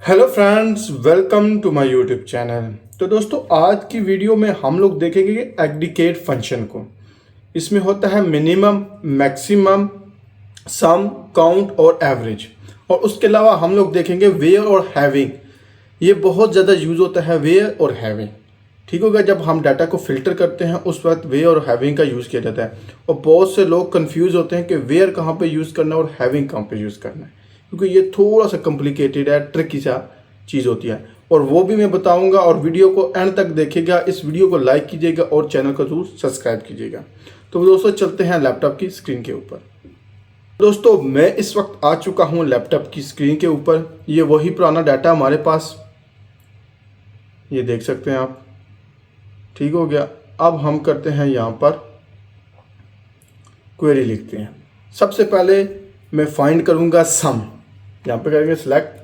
Hello friends, welcome to my YouTube channel. तो दोस्तों, आज की वीडियो में हम लोग देखेंगे एग्रीगेट फंक्शन को। इसमें होता है मिनिमम, मैक्सिमम, सम, काउंट और एवरेज। और उसके अलावा हम लोग देखेंगे वेयर और हैविंग। ये बहुत ज़्यादा यूज़ होता है, वेयर और हैविंग। ठीक होगा, जब हम डाटा को फिल्टर करते हैं उस वक्त वेयर और हैविंग का यूज़ किया जाता है। और बहुत से लोग कंफ्यूज होते हैं कि वेयर कहाँ पे यूज़ करना है और हैविंग कहाँ पे यूज़ करना है, क्योंकि ये थोड़ा सा कॉम्प्लिकेटेड है, ट्रिकी सा चीज़ होती है। और वो भी मैं बताऊंगा, और वीडियो को एंड तक देखिएगा। इस वीडियो को लाइक कीजिएगा और चैनल को जरूर सब्सक्राइब कीजिएगा। तो दोस्तों, चलते हैं लैपटॉप की स्क्रीन के ऊपर। दोस्तों, मैं इस वक्त आ चुका हूँ लैपटॉप की स्क्रीन के ऊपर। ये वही पुराना डाटा हमारे पास, ये देख सकते हैं आप। ठीक हो गया। अब हम करते हैं यहाँ पर क्वेरी लिखते हैं। सबसे पहले मैं फाइंड करूँगा सम। यहाँ पे करेंगे सिलेक्ट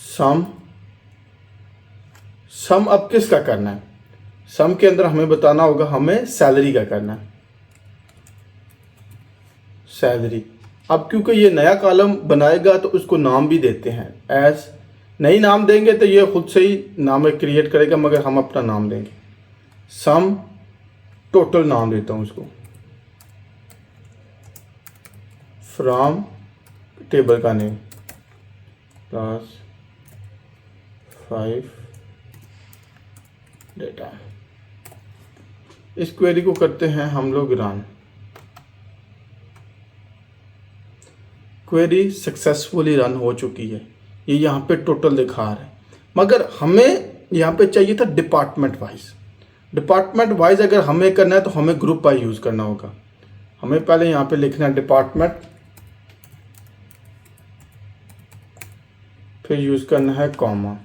सम। सम अब किसका करना है? सम के अंदर हमें बताना होगा, हमें सैलरी का करना है, सैलरी। अब क्योंकि ये नया कॉलम बनाएगा तो उसको नाम भी देते हैं एज। नई नाम देंगे तो ये खुद से ही नाम क्रिएट करेगा, मगर हम अपना नाम देंगे। सम टोटल नाम देता हूँ उसको, फ्रॉम टेबल का नेम प्लस 5 डेटा। इस क्वेरी को करते हैं हम लोग रन। क्वेरी सक्सेसफुली रन हो चुकी है। ये यहाँ पे टोटल दिखा रहा है, मगर हमें यहाँ पे चाहिए था डिपार्टमेंट वाइज। डिपार्टमेंट वाइज अगर हमें करना है तो हमें ग्रुप बाय यूज़ करना होगा। हमें पहले यहाँ पे लिखना है डिपार्टमेंट, फिर यूज़ करना है कॉमा,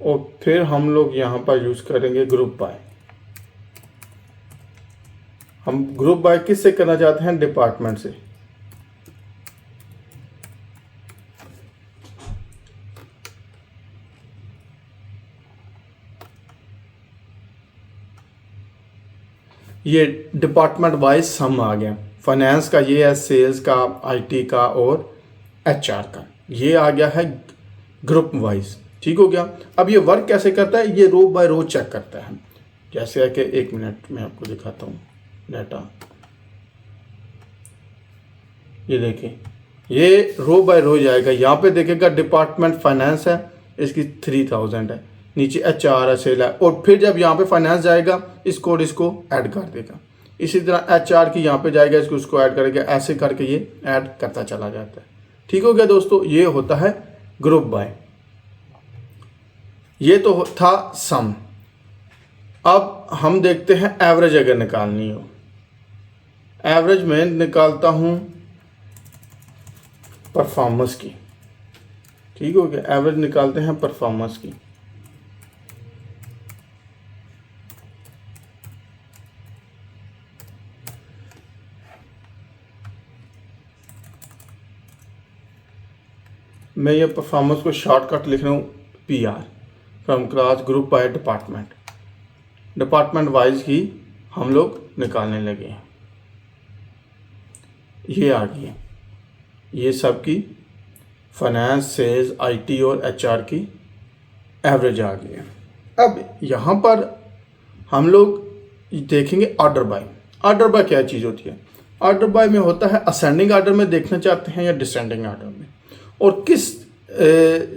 और फिर हम लोग यहाँ पर यूज़ करेंगे ग्रुप बाय। हम ग्रुप बाय किस से करना चाहते हैं? डिपार्टमेंट से। ये डिपार्टमेंट वाइज सम आ गया। फाइनेंस का ये है, सेल्स का, आईटी का और एचआर का ये आ गया है ग्रुप वाइज। ठीक हो गया। अब ये वर्क कैसे करता है? ये रो बाय रो चेक करता है। जैसे है कि 1 मिनट में आपको दिखाता हूँ डाटा। ये देखिए, ये रो बाय रो जाएगा। यहाँ पे देखेगा डिपार्टमेंट फाइनेंस है, इसकी 3000 है। नीचे एचआर है, सेल है, और फिर जब यहाँ पे फाइनेंस जाएगा इसको और इसको ऐड कर देगा। इसी तरह एचआर की यहाँ पे जाएगा, इसको ऐड करेगा। ऐसे करके ये ऐड करता चला जाता है। ठीक हो गया दोस्तों, ये होता है ग्रुप बाय। ये तो था सम। अब हम देखते हैं एवरेज अगर निकालनी हो। एवरेज में निकालता हूँ परफॉर्मेंस की। ठीक हो गया, एवरेज निकालते हैं परफॉर्मेंस की। मैं ये परफॉर्मेंस को शॉर्टकट लिख रहा हूँ, PR from class group by department. Department wise ही हम लोग निकालने लगे हैं। ये आ गई है, ये सब की फाइनेंस, सेल्स, आईटी और एचआर की एवरेज आ गई है। अब यहाँ पर हम लोग देखेंगे ऑर्डर बाय। ऑर्डर बाय क्या चीज़ होती है? ऑर्डर बाय में होता है असेंडिंग ऑर्डर में देखना चाहते हैं या डिसेंडिंग ऑर्डर में, और किस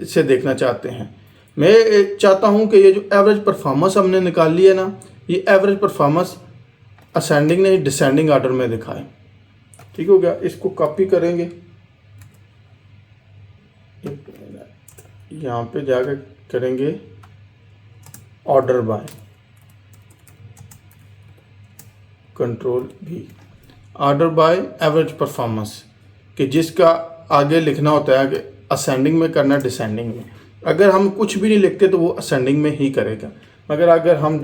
से देखना चाहते हैं। मैं चाहता हूं कि ये जो एवरेज परफॉर्मेंस हमने निकाल ली है ना, ये एवरेज परफॉर्मेंस असेंडिंग नहीं डिसेंडिंग ऑर्डर में दिखाए। ठीक हो गया। इसको कॉपी करेंगे, यहाँ पे जाकर करेंगे order by, control V, order by average performance, कि जिसका आगे लिखना होता है कि असेंडिंग में करना, डिसेंडिंग में। अगर हम कुछ भी नहीं लिखते तो वो असेंडिंग में ही करेगा, मगर अगर हम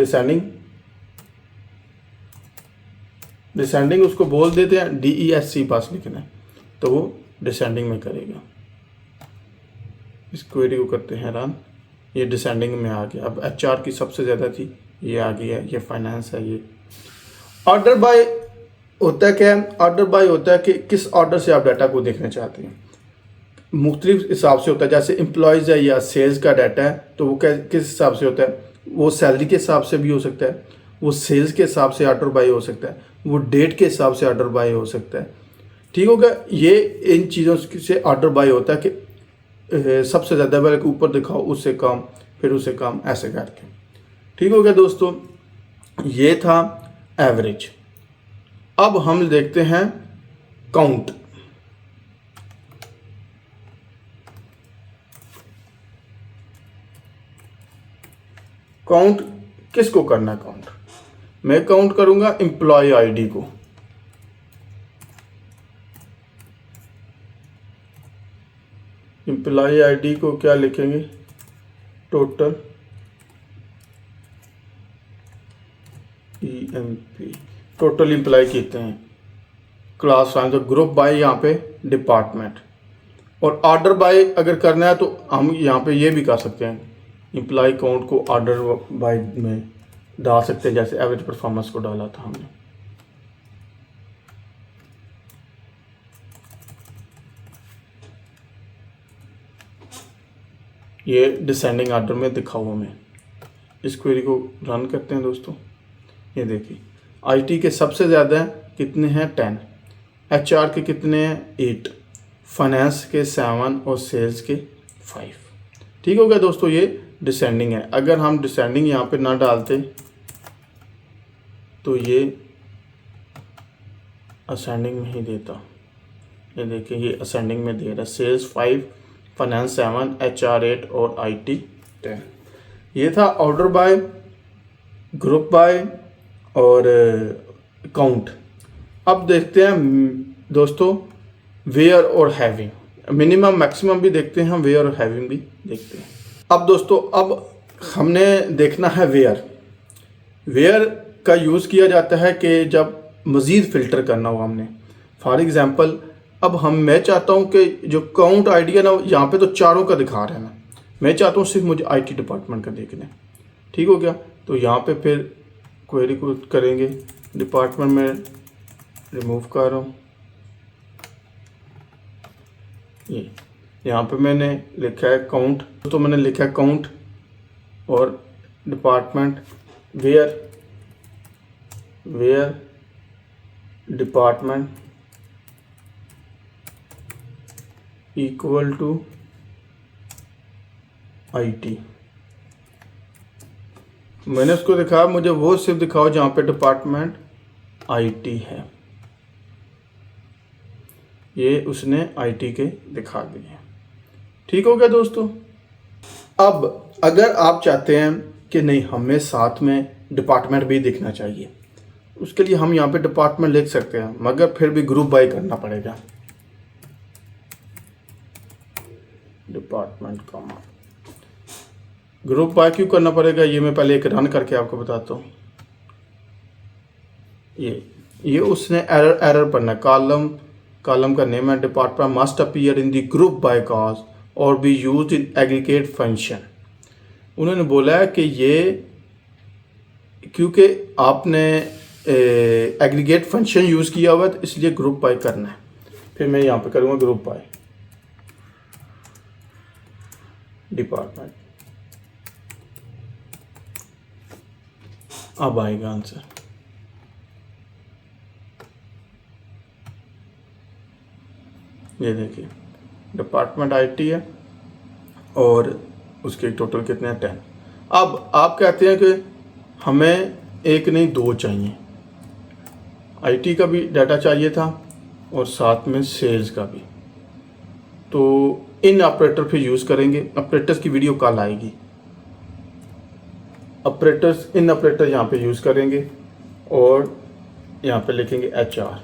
डिसेंडिंग उसको बोल देते हैं, DESC पास लिखना है, तो वो डिसेंडिंग में करेगा। इस क्वेरी को करते हैं रन। ये डिसेंडिंग में आ गया। अब एचआर की सबसे ज़्यादा थी, ये आ गई है। ये फाइनेंस है। ये ऑर्डर बाय होता है क्या? ऑर्डर बाय होता है कि किस ऑर्डर से आप डाटा को देखना चाहते हैं। मुख्तलिफ हिसाब से होता है। जैसे एम्प्लॉयज़ है या सेल्स का डाटा है तो वो किस हिसाब से होता है, वो सैलरी के हिसाब से भी हो सकता है, वो सेल्स के हिसाब से ऑर्डर बाय हो सकता है, वो डेट के हिसाब से ऑर्डर बाय हो सकता है। ठीक होगा, ये इन चीज़ों से ऑर्डर बाय होता है कि सबसे ज़्यादा पहले ऊपर दिखाओ, उससे कम, फिर उससे कम, ऐसे करके। ठीक हो गया दोस्तों, ये था एवरेज। अब हम देखते हैं काउंट। काउंट किसको करना है? काउंट मैं काउंट करूंगा एम्प्लॉय आईडी को। एम्प्लॉय आईडी को क्या लिखेंगे? टोटल EMP, टोटल एम्प्लॉय कहते हैं। क्लास फाइल तो ग्रुप बाय यहाँ पे डिपार्टमेंट, और ऑर्डर बाय अगर करना है तो हम यहाँ पे ये भी कर सकते हैं, एम्प्लॉय काउंट को ऑर्डर बाय में डाल सकते हैं, जैसे एवरेज परफॉर्मेंस को डाला था हमने। ये डिसेंडिंग ऑर्डर में दिखा हुआ मैं। इस क्वेरी को रन करते हैं दोस्तों। ये देखिए IT के सबसे ज़्यादा कितने हैं? 10। HR के कितने हैं? 8। फाइनेंस के 7 और सेल्स के 5। ठीक हो गया दोस्तों, ये डिसेंडिंग है। अगर हम डिसेंडिंग यहाँ पे ना डालते तो ये असेंडिंग में ही देता। ये देखिए ये असेंडिंग में दे रहा है। सेल्स 5, फाइनेंस 7, HR 8 और IT 10। ये था ऑर्डर बाय, ग्रुप बाय और काउंट। अब देखते हैं दोस्तों वेयर और हैविंग। मिनिमम मैक्सिमम भी देखते हैं, वेयर और हैविंग भी देखते हैं। अब दोस्तों अब हमने देखना है वेयर। वेयर का यूज़ किया जाता है कि जब मज़ीद फ़िल्टर करना हो हमने। फॉर एग्ज़ाम्पल अब मैं चाहता हूँ कि जो काउंट आईडी है ना, यहाँ पे तो चारों का दिखा रहा है ना, मैं चाहता हूँ सिर्फ मुझे IT डिपार्टमेंट का देखना है। ठीक हो गया, तो यहाँ पे फिर क्वेरी को करेंगे, डिपार्टमेंट में रिमूव कर रहा हूँ। ये यहाँ पे मैंने लिखा है काउंट, तो मैंने लिखा है काउंट और department where department equal to IT। मैंने उसको दिखाया, मुझे वो सिर्फ दिखाओ जहाँ पे डिपार्टमेंट IT है। ये उसने IT के दिखा दिए। ठीक हो गया दोस्तों। अब अगर आप चाहते हैं कि नहीं हमें साथ में डिपार्टमेंट भी दिखना चाहिए, उसके लिए हम यहाँ पे डिपार्टमेंट लिख सकते हैं, मगर फिर भी ग्रुप बाय करना पड़ेगा। डिपार्टमेंट का ग्रुप बाय क्यों करना पड़ेगा, ये मैं पहले एक रन करके आपको बताता हूँ। ये उसने एरर पढ़ना है। कॉलम का नेम है department must appear in the group by clause or be used in aggregate function. उन्होंने बोला है कि ये क्योंकि आपने एग्रीगेट फंक्शन यूज़ किया हुआ है तो इसलिए ग्रुप बाय करना है। फिर मैं यहाँ पे करूँगा ग्रुप बाय डिपार्टमेंट। अब आएगा आंसर। ये देखिए डिपार्टमेंट IT है और उसके टोटल कितने हैं? 10। अब आप कहते हैं कि हमें एक नहीं दो चाहिए, IT का भी डाटा चाहिए था और साथ में सेल्स का भी। तो इन ऑपरेटर पे यूज़ करेंगे। ऑपरेटर्स की वीडियो कल आएगी। इन ऑपरेटर यहाँ पे यूज़ करेंगे और यहाँ पे लिखेंगे HR।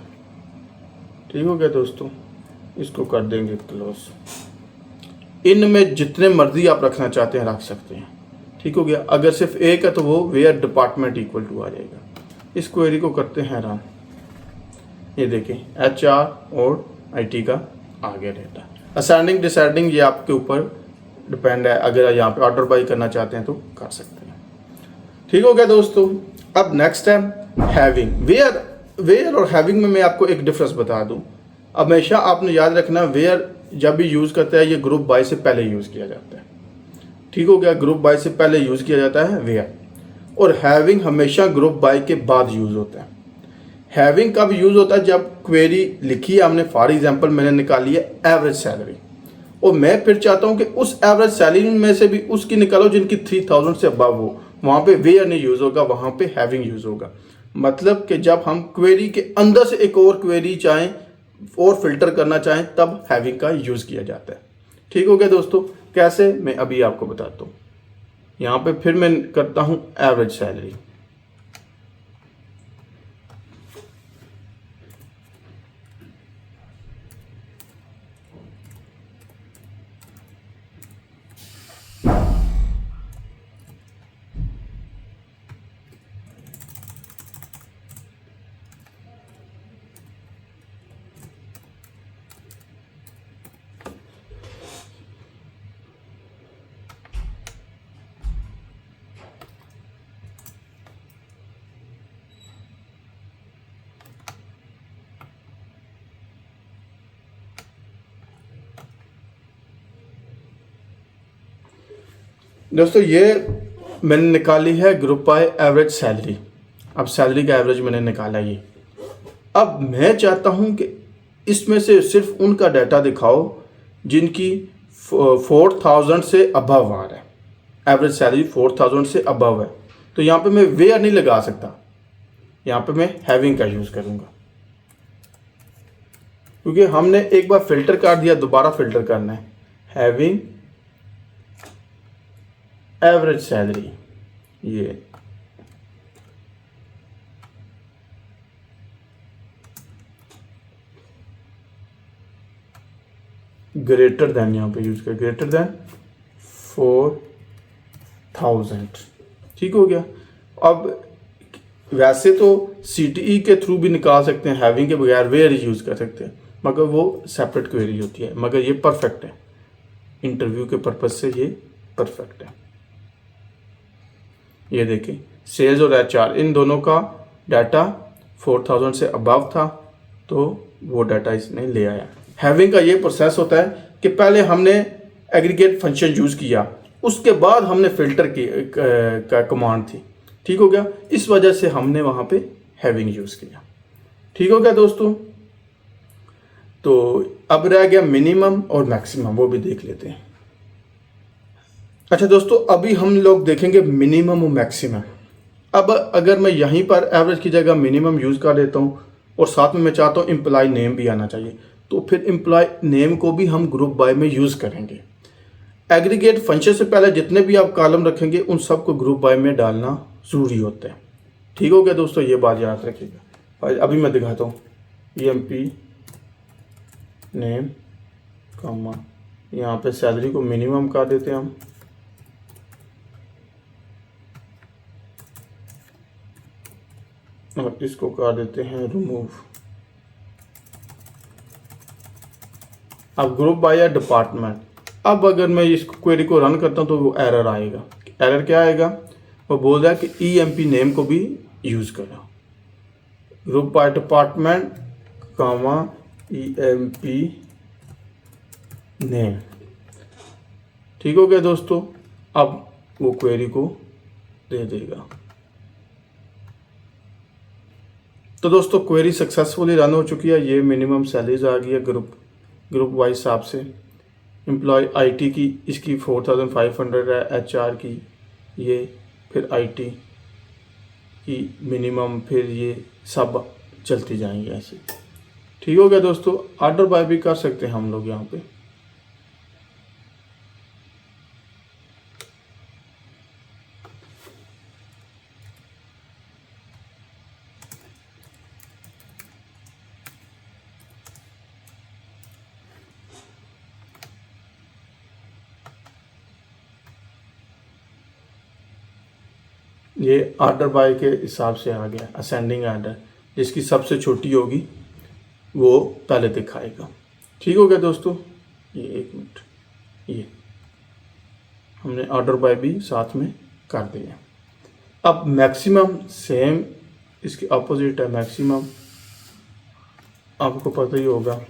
ठीक हो गया दोस्तों, इसको कर देंगे क्लोज। इनमें जितने मर्जी आप रखना चाहते हैं रख सकते हैं। ठीक हो गया। अगर सिर्फ एक है तो वो वेयर डिपार्टमेंट इक्वल टू आ जाएगा। इस क्वेरी को करते हैं रन। ये देखिए HR और IT का आगे रहता है। असेंडिंग डिसेंडिंग ये आपके ऊपर डिपेंड है। अगर यहाँ पे ऑर्डर बाई करना चाहते हैं तो कर सकते हैं। ठीक हो गया दोस्तों। अब नेक्स्ट है हैविंग। वेयर और हैविंग में मैं आपको एक डिफरेंस बता दूं। हमेशा आपने याद रखना, वेयर जब भी यूज़ करते हैं ये ग्रुप बाय से पहले यूज़ किया जाता है। ठीक हो गया, ग्रुप बाय से पहले यूज़ किया जाता है वेयर। और हैविंग हमेशा ग्रुप बाय के बाद यूज़ होता है। हैविंग कब यूज़ होता है, जब क्वेरी लिखी है हमने, फॉर एग्जांपल मैंने निकाली है एवरेज सैलरी, और मैं फिर चाहता हूं कि उस एवरेज सैलरी में से भी उसकी निकालो जिनकी 3000 से अबव हो, वहां पे वेयर नहीं यूज़ होगा, वहां पे हैविंग यूज़ होगा। मतलब कि जब हम क्वेरी के अंदर से एक और क्वेरी चाहें और फिल्टर करना चाहें तब हैविंग का यूज़ किया जाता है। ठीक हो गया दोस्तों, कैसे मैं अभी आपको बताता हूँ। यहाँ पे फिर मैं करता हूँ एवरेज सैलरी। दोस्तों ये मैंने निकाली है ग्रुप बाय एवरेज सैलरी। अब सैलरी का एवरेज मैंने निकाला ये। अब मैं चाहता हूं कि इसमें से सिर्फ उनका डाटा दिखाओ जिनकी 4000 से अबव आ रहा है, एवरेज सैलरी 4000 से अबव है। तो यहाँ पे मैं वेयर नहीं लगा सकता, यहाँ पे मैं हैविंग का यूज़ करूँगा, क्योंकि हमने एक बार फिल्टर कर दिया, दोबारा फिल्टर करना है। हैविंग एवरेज सैलरी, ये ग्रेटर देन, यहाँ पे यूज कर ग्रेटर देन 4000। ठीक हो गया। अब वैसे तो CTE के थ्रू भी निकाल सकते हैं, हैविंग के बगैर वेयर यूज कर सकते हैं, मगर वो सेपरेट क्वेरी होती है। मगर ये परफेक्ट है, इंटरव्यू के पर्पज से ये परफेक्ट है। ये देखिए सेल्स और HR इन दोनों का डाटा 4000 से अबव था, तो वो डाटा इसने ले आया। हैविंग का ये प्रोसेस होता है कि पहले हमने एग्रीगेट फंक्शन यूज़ किया, उसके बाद हमने फिल्टर की का कमांड थी। ठीक हो गया, इस वजह से हमने वहाँ पे हैविंग यूज़ किया। ठीक हो गया दोस्तों। तो अब रह गया मिनिमम और मैक्सिमम, वो भी देख लेते हैं। अच्छा दोस्तों, अभी हम लोग देखेंगे मिनिमम और मैक्सिमम। अब अगर मैं यहीं पर एवरेज की जगह मिनिमम यूज़ कर देता हूँ और साथ में मैं चाहता हूँ एम्प्लॉय नेम भी आना चाहिए, तो फिर एम्प्लॉय नेम को भी हम ग्रुप बाय में यूज़ करेंगे। एग्रीगेट फंक्शन से पहले जितने भी आप कॉलम रखेंगे उन सबको ग्रुप बाय में डालना ज़रूरी होता है। ठीक हो गया दोस्तों, ये बात याद रखिएगा। अभी मैं दिखाता हूँ EMP नेम कॉमा, यहाँ पे सैलरी को मिनिमम कर देते हैं हम, और इसको कर देते हैं रिमूव। अब ग्रुप बाय या डिपार्टमेंट। अब अगर मैं इस क्वेरी को रन करता हूँ तो वो एरर आएगा। एरर क्या आएगा, वो बोल रहा है कि EMP नेम को भी यूज़ करो, group by department comma EMP name. ठीक हो गया दोस्तों, अब वो क्वेरी को दे देगा। तो दोस्तों क्वेरी सक्सेसफुली रन हो चुकी है। ये मिनिमम सैलरीज आ गई है ग्रुप वाइज हिसाब से। एम्प्लॉय IT की इसकी 4500 है, HR की ये, फिर IT की मिनिमम, फिर ये सब चलती जाएंगे ऐसे। ठीक हो गया दोस्तों। ऑर्डर बाय भी कर सकते हैं हम लोग यहाँ पे। ये ऑर्डर बाय के हिसाब से आ गया, असेंडिंग ऑर्डर, जिसकी सबसे छोटी होगी वो पहले दिखाएगा। ठीक हो गया दोस्तों। ये एक मिनट, ये हमने ऑर्डर बाय भी साथ में कर दिया। अब मैक्सिमम सेम इसके अपोजिट है। मैक्सिमम आपको पता ही होगा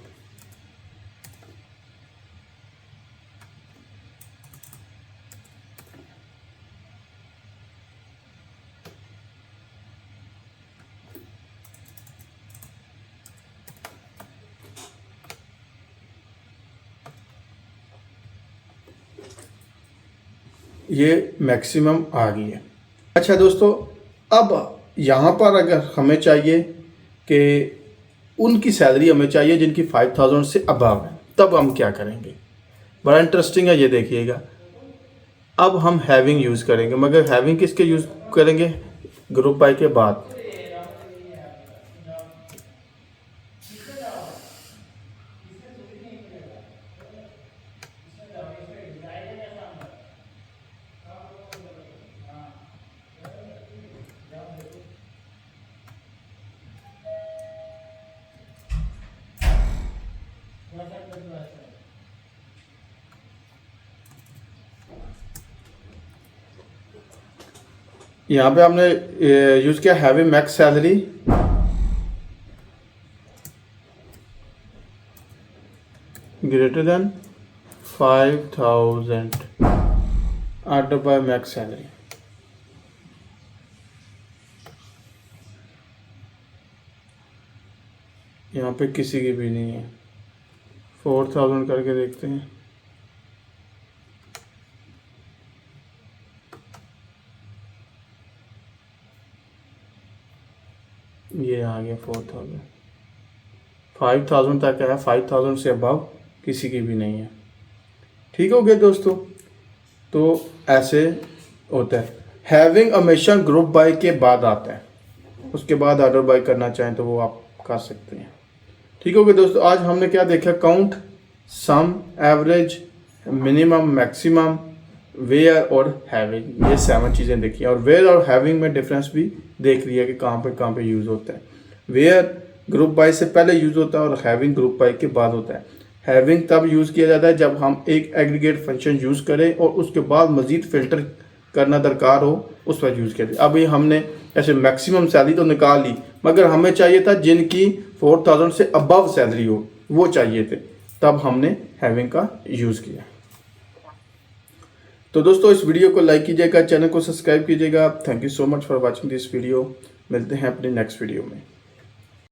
ये मैक्सिमम आ गई है। अच्छा दोस्तों, अब यहाँ पर अगर हमें चाहिए कि उनकी सैलरी हमें चाहिए जिनकी 5000 से अबव है, तब हम क्या करेंगे? बड़ा इंटरेस्टिंग है, ये देखिएगा। अब हम हैविंग यूज़ करेंगे, मगर हैविंग किसके यूज़ करेंगे? ग्रुप बाय के बाद। यहाँ पे हमने यूज़ किया having max salary greater than 5000 order by max salary. यहाँ पे किसी की भी नहीं है। 4000 करके देखते हैं। ये आ गया 4000। 5000 तक है, 5000 से अबव किसी की भी नहीं है। ठीक हो गया दोस्तों, तो ऐसे होता है। हैविंग हमेशा ग्रुप बाय के बाद आता है, उसके बाद ऑर्डर बाय करना चाहें तो वो आप कर सकते हैं। ठीक हो गया दोस्तों, आज हमने क्या देखा? Count, sum, average, minimum, maximum, where और हैविंग, ये 7 चीज़ें देखी। और वेयर और हैविंग में डिफरेंस भी देख लिया कि कहाँ पे यूज़ होता है। वेयर ग्रुप बाय से पहले यूज़ होता है और हैविंग ग्रुप बाय के बाद होता है। हैविंग तब यूज़ किया जाता है जब हम एक एग्रीगेट फंक्शन यूज़ करें और उसके बाद मज़ीद फ़िल्टर करना दरकार हो, उस पर यूज़ किया जाए। अभी हमने ऐसे मैक्सिमम सैलरी तो निकाल ली, मगर हमें चाहिए था जिनकी 4000 से अबव सैलरी हो, वो चाहिए थे, तब हमने हैविंग का यूज़ किया। तो दोस्तों, इस वीडियो को लाइक कीजिएगा, चैनल को सब्सक्राइब कीजिएगा। Thank you so much for watching this video. मिलते हैं अपने नेक्स्ट वीडियो में।